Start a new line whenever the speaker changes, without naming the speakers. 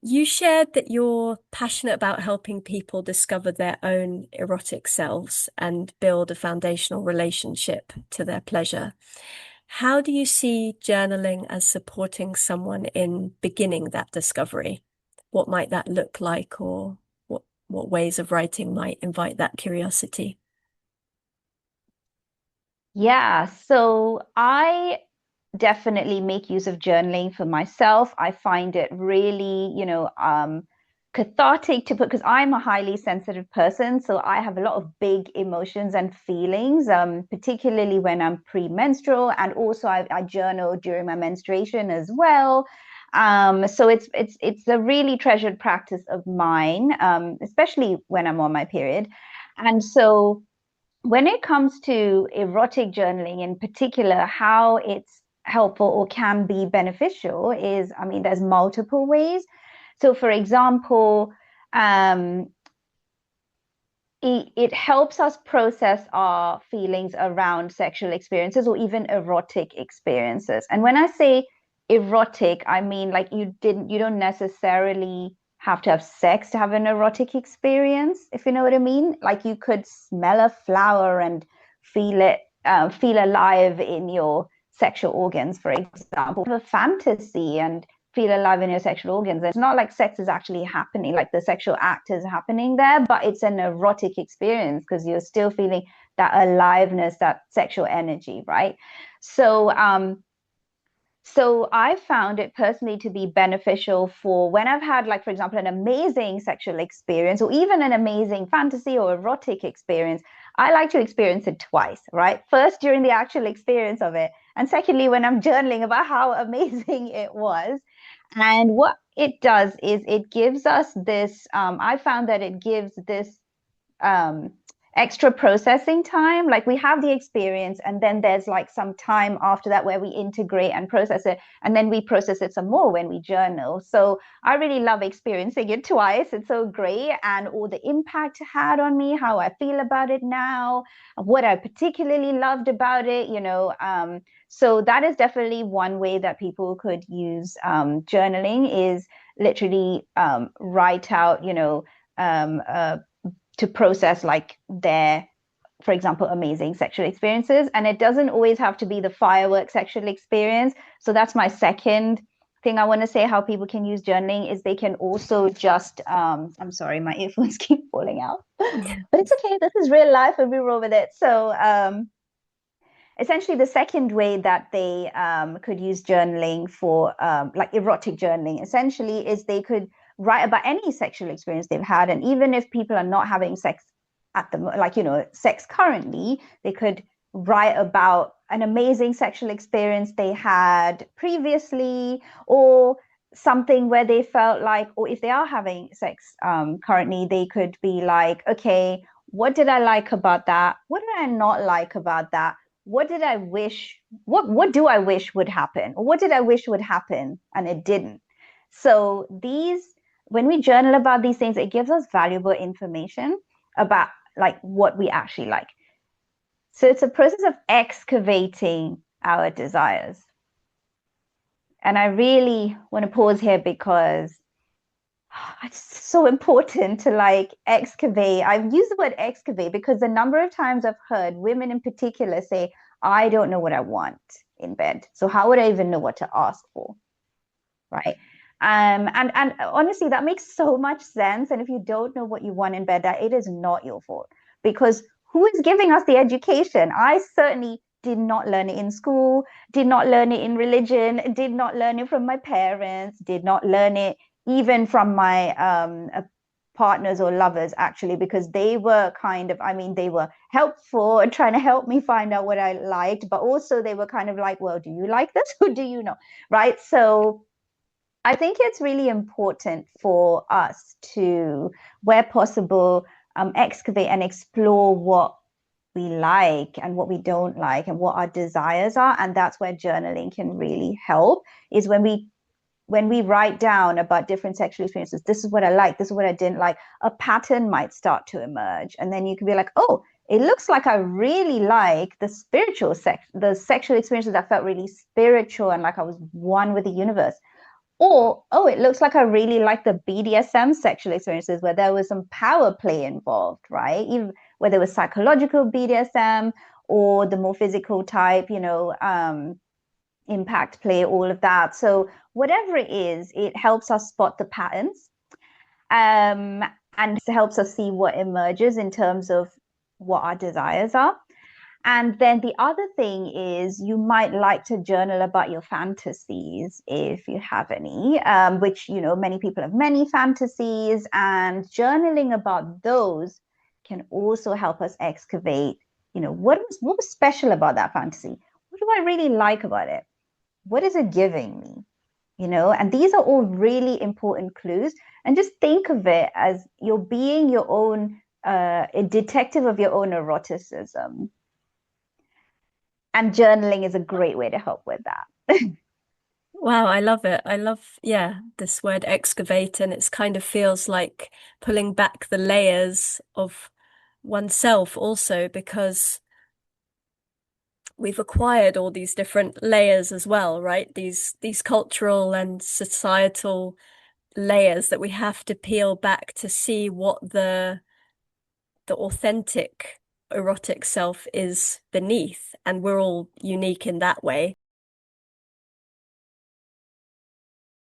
You shared that you're passionate about helping people discover their own erotic selves and build a foundational relationship to their pleasure. How do you see journaling as supporting someone in beginning that discovery? What might that look like, or what ways of writing might invite that curiosity?
Yeah, so I definitely make use of journaling for myself. I find it really, cathartic to put because I'm a highly sensitive person, so I have a lot of big emotions and feelings, particularly when I'm premenstrual, and also I journal during my menstruation as well. So it's a really treasured practice of mine, especially when I'm on my period. And so when it comes to erotic journaling in particular, how it's helpful or can be beneficial is, I mean, there's multiple ways. So, for example, um, it helps us process our feelings around sexual experiences or even erotic experiences. And when I say erotic, I mean like you don't necessarily have to have sex to have an erotic experience, if you know what I mean. Like you could smell a flower and feel alive in your sexual organs, for example. Have a fantasy and feel alive in your sexual organs. It's not like sex is actually happening, like the sexual act is happening there, but it's an erotic experience because you're still feeling that aliveness, that sexual energy, right? So, so I found it personally to be beneficial for when I've had, like, for example, an amazing sexual experience or even an amazing fantasy or erotic experience. I like to experience it twice, right? First, during the actual experience of it. And secondly, when I'm journaling about how amazing it was. And what it does is it gives us this, I found that it gives this um, extra processing time. Like we have the experience, and then there's like some time after that where we integrate and process it, and then we process it some more when we journal. So I really love experiencing it twice. It's so great, and all the impact it had on me, how I feel about it now, what I particularly loved about it. So that is definitely one way that people could use journaling is literally write out, to process like their, for example, amazing sexual experiences. And it doesn't always have to be the firework sexual experience. So that's my second thing I want to say how people can use journaling is they can also just I'm sorry, my earphones keep falling out. But it's okay. This is real life and we roll with it. So essentially the second way that they could use journaling for like erotic journaling essentially is they could write about any sexual experience they've had, and even if people are not having sex at the like sex currently, they could write about an amazing sexual experience they had previously, or something where they felt like, or if they are having sex currently, they could be like, okay, what did I like about that, what did I not like about that, what did I wish, what do I wish would happen? Or what did I wish would happen and it didn't? So these, when we journal about these things, it gives us valuable information about like what we actually like. So it's a process of excavating our desires. And I really want to pause here because it's so important to like excavate. I've used the word excavate because the number of times I've heard women in particular say, I don't know what I want in bed. So how would I even know what to ask for? Right. And honestly, that makes so much sense. And if you don't know what you want in bed, that it is not your fault because who is giving us the education? I certainly did not learn it in school, did not learn it in religion, did not learn it from my parents, did not learn it even from my partners or lovers, actually, because they were kind of, I mean, they were helpful and trying to help me find out what I liked, but also they were kind of like, well, do you like this or do you not? Right. So I think it's really important for us to, where possible, excavate and explore what we like and what we don't like and what our desires are. And that's where journaling can really help, is when we write down about different sexual experiences, this is what I like, this is what I didn't like, a pattern might start to emerge. And then you can be like, oh, it looks like I really like the spiritual sex, the sexual experiences that felt really spiritual and like I was one with the universe. Or, oh, it looks like I really like the BDSM sexual experiences where there was some power play involved, right? Even whether it was psychological BDSM or the more physical type, impact play, all of that. So whatever it is, it helps us spot the patterns, um, and helps us see what emerges in terms of what our desires are. And then the other thing is you might like to journal about your fantasies if you have any, which, many people have many fantasies, and journaling about those can also help us excavate, what was special about that fantasy? What do I really like about it? What is it giving me? And these are all really important clues. And just think of it as you're being your own, a detective of your own eroticism. And journaling is a great way to help with that.
Wow, I love it. I love, yeah, this word excavate, and it's kind of feels like pulling back the layers of oneself also, because we've acquired all these different layers as well, right? These cultural and societal layers that we have to peel back to see what the authentic erotic self is beneath, and we're all unique in that way.